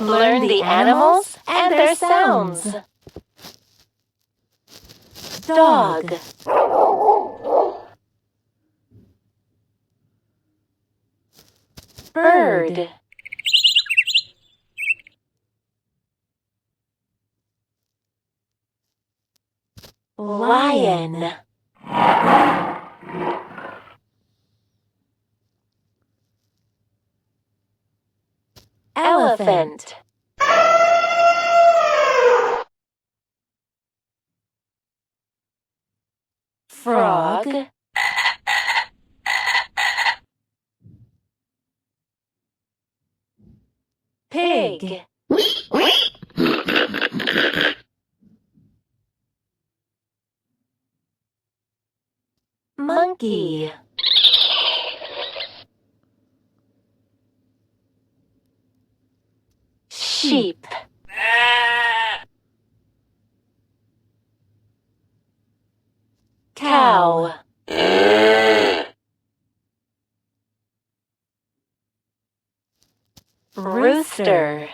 Learn the animals and their sounds. Dog. Bird. Lion. Elephant. Frog. Pig. Monkey. Sheep. Cow. Rooster.